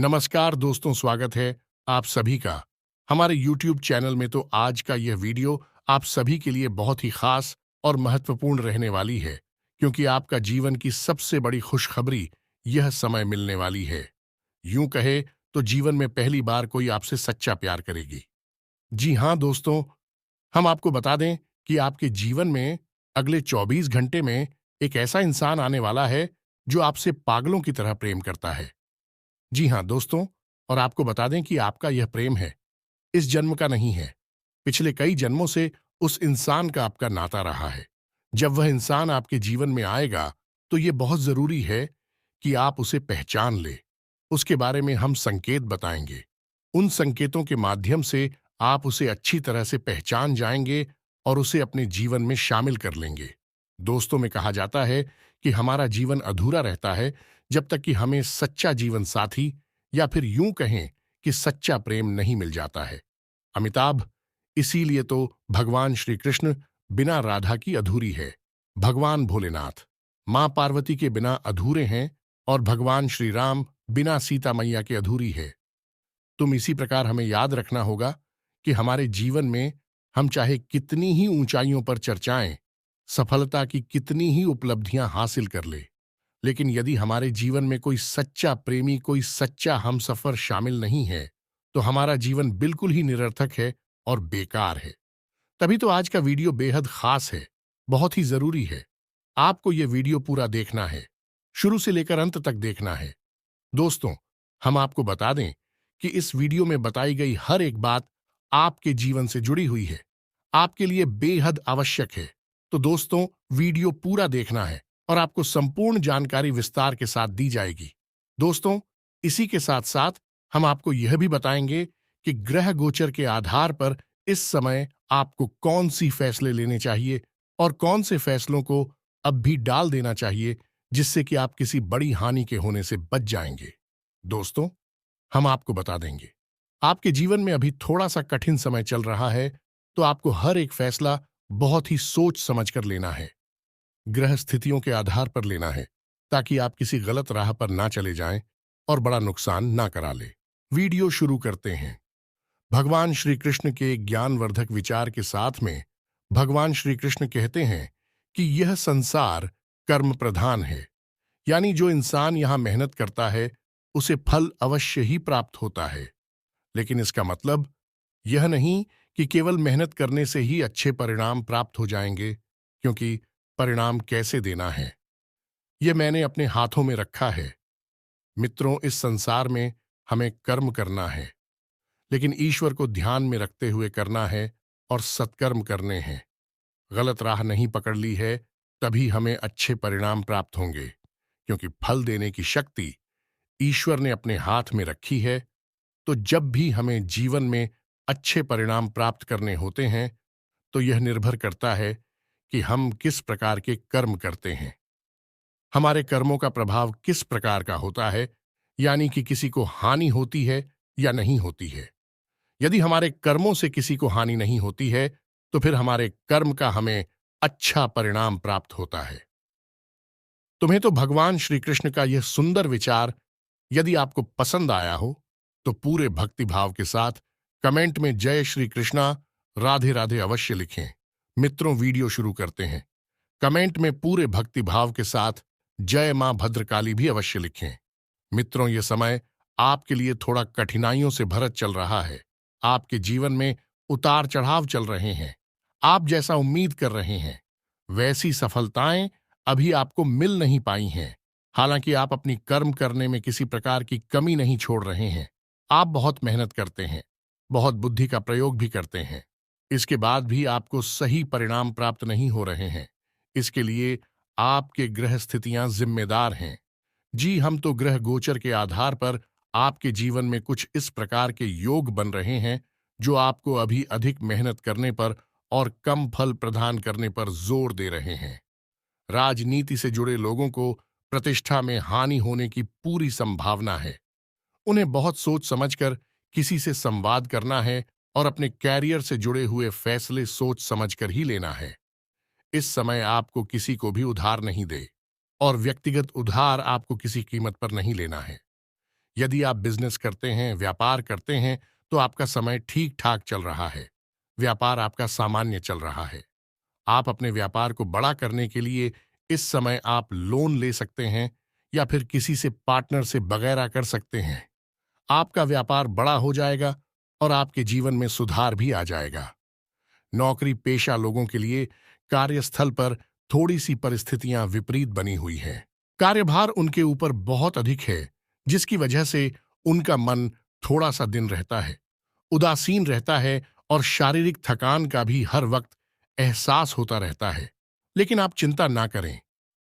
नमस्कार दोस्तों, स्वागत है आप सभी का हमारे YouTube चैनल में। तो आज का यह वीडियो आप सभी के लिए बहुत ही खास और महत्वपूर्ण रहने वाली है, क्योंकि आपका जीवन की सबसे बड़ी खुशखबरी यह समय मिलने वाली है। यूं कहे तो जीवन में पहली बार कोई आपसे सच्चा प्यार करेगी। जी हाँ दोस्तों, हम आपको बता दें कि आपके जीवन में अगले 24 घंटे में एक ऐसा इंसान आने वाला है जो आपसे पागलों की तरह प्रेम करता है। जी हाँ दोस्तों, और आपको बता दें कि आपका यह प्रेम है, इस जन्म का नहीं है। पिछले कई जन्मों से उस इंसान का आपका नाता रहा है। जब वह इंसान आपके जीवन में आएगा, तो ये बहुत जरूरी है कि आप उसे पहचान ले। उसके बारे में हम संकेत बताएंगे। उन संकेतों के माध्यम से आप उसे अच्छी तरह से पहचान जाएंगे और उसे अपने जीवन में शामिल कर लेंगे। दोस्तों, में कहा जाता है कि हमारा जीवन अधूरा रहता है जब तक कि हमें सच्चा जीवन साथी, या फिर यूं कहें कि सच्चा प्रेम नहीं मिल जाता है। अमिताभ, इसीलिए तो भगवान श्री कृष्ण बिना राधा की अधूरी है। भगवान भोलेनाथ मां पार्वती के बिना अधूरे हैं, और भगवान श्री राम बिना सीता मैया के अधूरी है। तुम इसी प्रकार हमें याद रखना होगा कि हमारे जीवन में हम चाहे कितनी ही ऊंचाइयों पर चर्चाएं, सफलता की कितनी ही उपलब्धियां हासिल कर ले, लेकिन यदि हमारे जीवन में कोई सच्चा प्रेमी, कोई सच्चा हमसफर शामिल नहीं है, तो हमारा जीवन बिल्कुल ही निरर्थक है और बेकार है। तभी तो आज का वीडियो बेहद खास है, बहुत ही जरूरी है। आपको यह वीडियो पूरा देखना है, शुरू से लेकर अंत तक देखना है। दोस्तों, हम आपको बता दें कि इस वीडियो में बताई गई हर एक बात आपके जीवन से जुड़ी हुई है, आपके लिए बेहद आवश्यक है। तो दोस्तों, वीडियो पूरा देखना है और आपको संपूर्ण जानकारी विस्तार के साथ दी जाएगी। दोस्तों, इसी के साथ साथ हम आपको यह भी बताएंगे कि ग्रह गोचर के आधार पर इस समय आपको कौन सी फैसले लेने चाहिए और कौन से फैसलों को अब भी डाल देना चाहिए, जिससे कि आप किसी बड़ी हानि के होने से बच जाएंगे। दोस्तों, हम आपको बता देंगे, आपके जीवन में अभी थोड़ा सा कठिन समय चल रहा है, तो आपको हर एक फैसला बहुत ही सोच समझकर लेना है। ग्रह स्थितियों के आधार पर लेना है, ताकि आप किसी गलत राह पर ना चले जाएं और बड़ा नुकसान ना करा ले। वीडियो शुरू करते हैं। भगवान श्री कृष्ण के ज्ञानवर्धक विचार के साथ में भगवान श्री कृष्ण कहते हैं कि यह संसार कर्म प्रधान है, यानी जो इंसान यहां मेहनत करता है उसे फल अवश्य ही प्राप्त होता है। लेकिन इसका मतलब यह नहीं कि केवल मेहनत करने से ही अच्छे परिणाम प्राप्त हो जाएंगे, क्योंकि परिणाम कैसे देना है यह मैंने अपने हाथों में रखा है। मित्रों, इस संसार में हमें कर्म करना है, लेकिन ईश्वर को ध्यान में रखते हुए करना है और सत्कर्म करने हैं। गलत राह नहीं पकड़ ली है, तभी हमें अच्छे परिणाम प्राप्त होंगे, क्योंकि फल देने की शक्ति ईश्वर ने अपने हाथ में रखी है। तो जब भी हमें जीवन में अच्छे परिणाम प्राप्त करने होते हैं, तो यह निर्भर करता है कि हम किस प्रकार के कर्म करते हैं। हमारे कर्मों का प्रभाव किस प्रकार का होता है, यानी कि किसी को हानि होती है या नहीं होती है। यदि हमारे कर्मों से किसी को हानि नहीं होती है, तो फिर हमारे कर्म का हमें अच्छा परिणाम प्राप्त होता है। तुम्हें तो भगवान श्री कृष्ण का यह सुंदर विचार यदि आपको पसंद आया हो, तो पूरे भक्ति भाव के साथ कमेंट में जय श्री कृष्णा, राधे राधे अवश्य लिखें। मित्रों, वीडियो शुरू करते हैं। कमेंट में पूरे भक्ति भाव के साथ जय मां भद्रकाली भी अवश्य लिखें। मित्रों, यह समय आपके लिए थोड़ा कठिनाइयों से भरत चल रहा है। आपके जीवन में उतार चढ़ाव चल रहे हैं। आप जैसा उम्मीद कर रहे हैं वैसी सफलताएं अभी आपको मिल नहीं पाई हैं। हालांकि आप अपनी कर्म करने में किसी प्रकार की कमी नहीं छोड़ रहे हैं। आप बहुत मेहनत करते हैं, बहुत बुद्धि का प्रयोग भी करते हैं। इसके बाद भी आपको सही परिणाम प्राप्त नहीं हो रहे हैं। इसके लिए आपके ग्रह स्थितियां जिम्मेदार हैं। जी, हम तो ग्रह गोचर के आधार पर आपके जीवन में कुछ इस प्रकार के योग बन रहे हैं, जो आपको अभी अधिक मेहनत करने पर और कम फल प्रदान करने पर जोर दे रहे हैं। राजनीति से जुड़े लोगों को प्रतिष्ठा में हानि होने की पूरी संभावना है। उन्हें बहुत सोच समझकर किसी से संवाद करना है और अपने कैरियर से जुड़े हुए फैसले सोच समझकर ही लेना है। इस समय आपको किसी को भी उधार नहीं दे, और व्यक्तिगत उधार आपको किसी कीमत पर नहीं लेना है। यदि आप बिजनेस करते हैं, व्यापार करते हैं, तो आपका समय ठीक ठाक चल रहा है। व्यापार आपका सामान्य चल रहा है। आप अपने व्यापार को बड़ा करने के लिए इस समय आप लोन ले सकते हैं या फिर किसी से पार्टनर से वगैरह कर सकते हैं। आपका व्यापार बड़ा हो जाएगा और आपके जीवन में सुधार भी आ जाएगा। नौकरी पेशा लोगों के लिए कार्यस्थल पर थोड़ी सी परिस्थितियां विपरीत बनी हुई हैं। कार्यभार उनके ऊपर बहुत अधिक है, जिसकी वजह से उनका मन थोड़ा सा दिन रहता है, उदासीन रहता है और शारीरिक थकान का भी हर वक्त एहसास होता रहता है। लेकिन आप चिंता ना करें।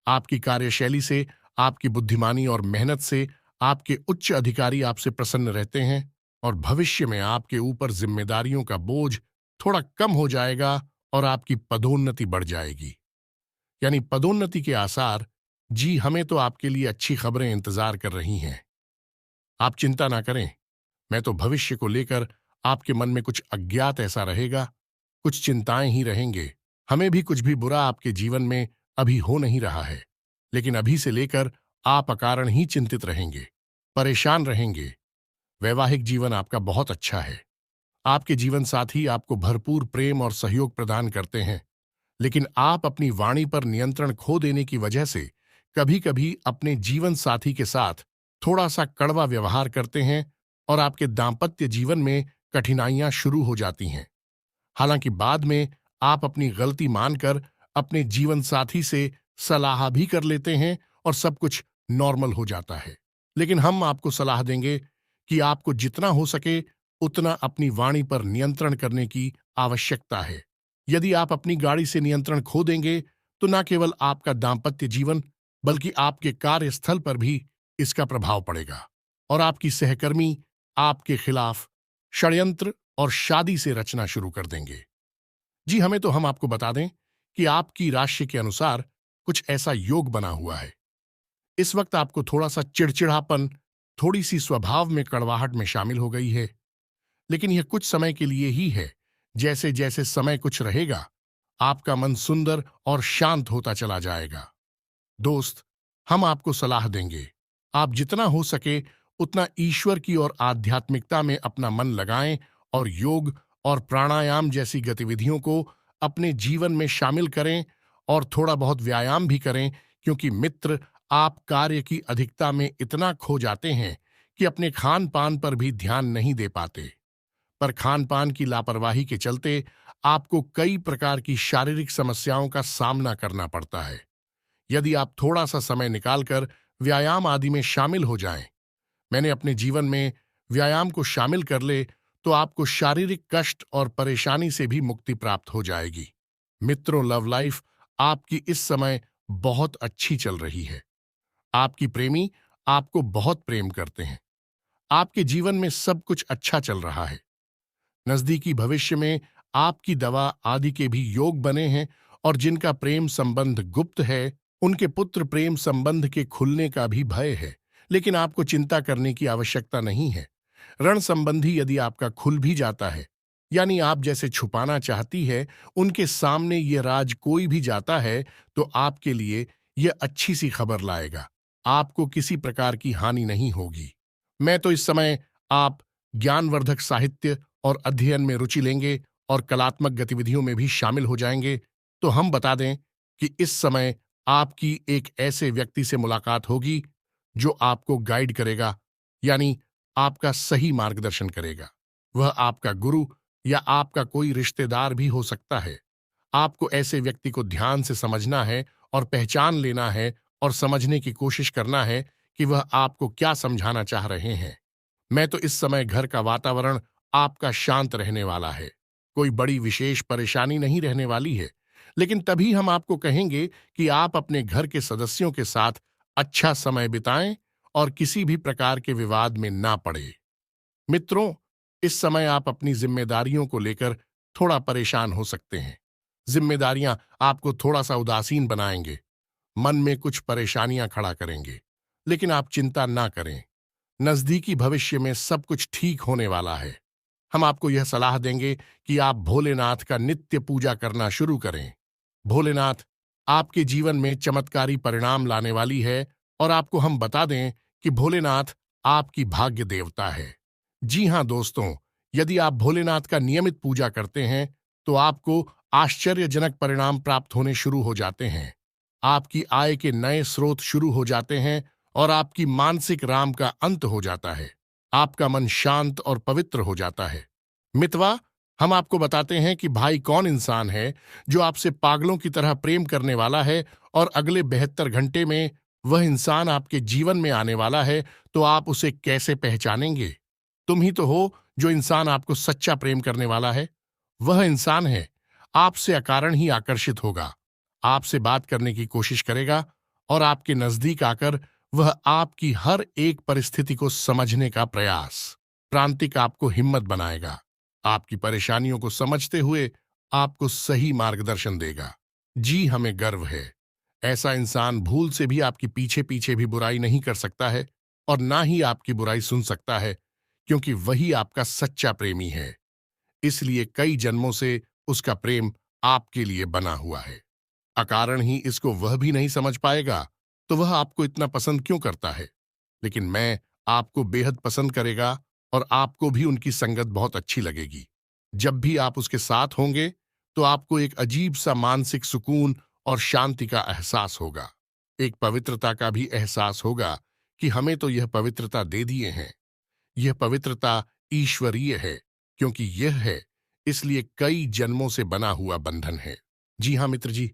आपकी कार्यशैली से, आपकी बुद्धिमानी और मेहनत से आपके उच्च अधिकारी आपसे प्रसन्न रहते हैं और भविष्य में आपके ऊपर जिम्मेदारियों का बोझ थोड़ा कम हो जाएगा और आपकी पदोन्नति बढ़ जाएगी। यानी पदोन्नति के आसार। जी, हमें तो आपके लिए अच्छी खबरें इंतजार कर रही हैं। आप चिंता ना करें। मैं तो भविष्य को लेकर आपके मन में कुछ अज्ञात ऐसा रहेगा, कुछ चिंताएं ही रहेंगे। हमें भी कुछ भी बुरा आपके जीवन में अभी हो नहीं रहा है, लेकिन अभी से लेकर आप अकारण ही चिंतित रहेंगे, परेशान रहेंगे। वैवाहिक जीवन आपका बहुत अच्छा है। आपके जीवन साथी आपको भरपूर प्रेम और सहयोग प्रदान करते हैं, लेकिन आप अपनी वाणी पर नियंत्रण खो देने की वजह से कभी कभी अपने जीवन साथी के साथ थोड़ा सा कड़वा व्यवहार करते हैं और आपके दांपत्य जीवन में कठिनाइयां शुरू हो जाती हैं। हालांकि बाद में आप अपनी गलती मानकर अपने जीवन साथी से सलाह भी कर लेते हैं और सब कुछ नॉर्मल हो जाता है। लेकिन हम आपको सलाह देंगे कि आपको जितना हो सके उतना अपनी वाणी पर नियंत्रण करने की आवश्यकता है। यदि आप अपनी गाड़ी से नियंत्रण खो देंगे तो न केवल आपका दांपत्य जीवन बल्कि आपके कार्यस्थल पर भी इसका प्रभाव पड़ेगा और आपकी सहकर्मी आपके खिलाफ षड्यंत्र और शादी से रचना शुरू कर देंगे। जी, हमें तो हम आपको बता दें कि आपकी राशि के अनुसार कुछ ऐसा योग बना हुआ है। इस वक्त आपको थोड़ा सा चिड़चिड़ापन, थोड़ी सी स्वभाव में कड़वाहट में शामिल हो गई है, लेकिन यह कुछ समय के लिए ही है। जैसे जैसे समय कुछ रहेगा, आपका मन सुंदर और शांत होता चला जाएगा। दोस्त, हम आपको सलाह देंगे, आप जितना हो सके उतना ईश्वर की और आध्यात्मिकता में अपना मन लगाएं और योग और प्राणायाम जैसी गतिविधियों को अपने जीवन में शामिल करें और थोड़ा बहुत व्यायाम भी करें, क्योंकि मित्र, आप कार्य की अधिकता में इतना खो जाते हैं कि अपने खान पान पर भी ध्यान नहीं दे पाते। पर खान पान की लापरवाही के चलते आपको कई प्रकार की शारीरिक समस्याओं का सामना करना पड़ता है। यदि आप थोड़ा सा समय निकालकर व्यायाम आदि में शामिल हो जाएं, मैंने अपने जीवन में व्यायाम को शामिल कर ले, तो आपको शारीरिक कष्ट और परेशानी से भी मुक्ति प्राप्त हो जाएगी। मित्रों, लव लाइफ आपकी इस समय बहुत अच्छी चल रही है। आपकी प्रेमी आपको बहुत प्रेम करते हैं। आपके जीवन में सब कुछ अच्छा चल रहा है। नजदीकी भविष्य में आपकी दवा आदि के भी योग बने हैं और जिनका प्रेम संबंध गुप्त है, उनके पुत्र प्रेम संबंध के खुलने का भी भय है। लेकिन आपको चिंता करने की आवश्यकता नहीं है। रण संबंधी यदि आपका खुल भी जाता है, यानी आप जैसे छुपाना चाहती है, उनके सामने ये राज कोई भी जाता है, तो आपके लिए यह अच्छी सी खबर लाएगा। आपको किसी प्रकार की हानि नहीं होगी। मैं तो इस समय आप ज्ञानवर्धक साहित्य और अध्ययन में रुचि लेंगे और कलात्मक गतिविधियों में भी शामिल हो जाएंगे, तो हम बता दें कि इस समय आपकी एक ऐसे व्यक्ति से मुलाकात होगी जो आपको गाइड करेगा, यानी आपका सही मार्गदर्शन करेगा। वह आपका गुरु या आपका कोई रिश्तेदार भी हो सकता है। आपको ऐसे व्यक्ति को ध्यान से समझना है और पहचान लेना है और समझने की कोशिश करना है कि वह आपको क्या समझाना चाह रहे हैं। मैं तो इस समय घर का वातावरण आपका शांत रहने वाला है। कोई बड़ी विशेष परेशानी नहीं रहने वाली है, लेकिन तभी हम आपको कहेंगे कि आप अपने घर के सदस्यों के साथ अच्छा समय बिताएं और किसी भी प्रकार के विवाद में ना पड़े। मित्रों, इस समय आप अपनी जिम्मेदारियों को लेकर थोड़ा परेशान हो सकते हैं। जिम्मेदारियां आपको थोड़ा सा उदासीन बनाएंगे, मन में कुछ परेशानियां खड़ा करेंगे, लेकिन आप चिंता ना करें। नजदीकी भविष्य में सब कुछ ठीक होने वाला है। हम आपको यह सलाह देंगे कि आप भोलेनाथ का नित्य पूजा करना शुरू करें। भोलेनाथ आपके जीवन में चमत्कारी परिणाम लाने वाली है और आपको हम बता दें कि भोलेनाथ आपकी भाग्य देवता है। जी हाँ दोस्तों, यदि आप भोलेनाथ का नियमित पूजा करते हैं तो आपको आश्चर्यजनक परिणाम प्राप्त होने शुरू हो जाते हैं। आपकी आय के नए स्रोत शुरू हो जाते हैं और आपकी मानसिक राम का अंत हो जाता है। आपका मन शांत और पवित्र हो जाता है। मितवा, हम आपको बताते हैं कि भाई कौन इंसान है जो आपसे पागलों की तरह प्रेम करने वाला है और अगले 72 घंटे में वह इंसान आपके जीवन में आने वाला है, तो आप उसे कैसे पहचानेंगे? तुम ही तो हो जो इंसान आपको सच्चा प्रेम करने वाला है। वह इंसान है, आपसे अकारण ही आकर्षित होगा, आपसे बात करने की कोशिश करेगा और आपके नजदीक आकर वह आपकी हर एक परिस्थिति को समझने का प्रयास प्रांतिक आपको हिम्मत बनाएगा, आपकी परेशानियों को समझते हुए आपको सही मार्गदर्शन देगा। जी, हमें गर्व है, ऐसा इंसान भूल से भी आपकी पीछे पीछे भी बुराई नहीं कर सकता है और ना ही आपकी बुराई सुन सकता है, क्योंकि वही आपका सच्चा प्रेमी है। इसलिए कई जन्मों से उसका प्रेम आपके लिए बना हुआ है। अकारण ही इसको वह भी नहीं समझ पाएगा तो वह आपको इतना पसंद क्यों करता है? लेकिन मैं आपको बेहद पसंद करेगा और आपको भी उनकी संगत बहुत अच्छी लगेगी। जब भी आप उसके साथ होंगे तो आपको एक अजीब सा मानसिक सुकून और शांति का एहसास होगा। एक पवित्रता का भी एहसास होगा कि हमें तो यह पवित्रता दे दिए हैं। यह पवित्रता ईश्वरीय है, क्योंकि यह है इसलिए कई जन्मों से बना हुआ बंधन है। जी हाँ मित्र जी,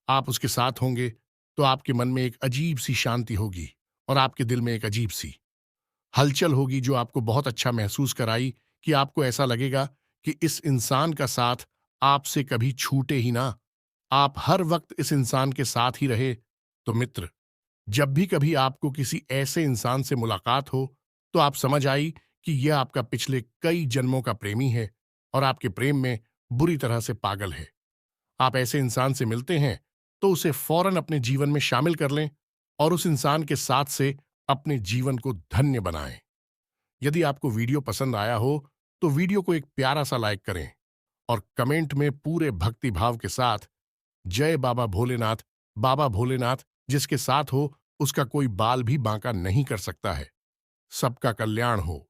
आप उसके साथ होंगे तो आपके मन में एक अजीब सी शांति होगी और आपके दिल में एक अजीब सी हलचल होगी जो आपको बहुत अच्छा महसूस कराई कि आपको ऐसा लगेगा कि इस इंसान का साथ आपसे कभी छूटे ही ना, आप हर वक्त इस इंसान के साथ ही रहे। तो मित्र, जब भी कभी आपको किसी ऐसे इंसान से मुलाकात हो तो आप समझ आई कि यह आपका पिछले कई जन्मों का प्रेमी है और आपके प्रेम में बुरी तरह से पागल है। आप ऐसे इंसान से मिलते हैं तो उसे फौरन अपने जीवन में शामिल कर लें और उस इंसान के साथ से अपने जीवन को धन्य बनाएं। यदि आपको वीडियो पसंद आया हो तो वीडियो को एक प्यारा सा लाइक करें और कमेंट में पूरे भक्ति भाव के साथ जय बाबा भोलेनाथ। बाबा भोलेनाथ जिसके साथ हो उसका कोई बाल भी बांका नहीं कर सकता है। सबका कल्याण हो।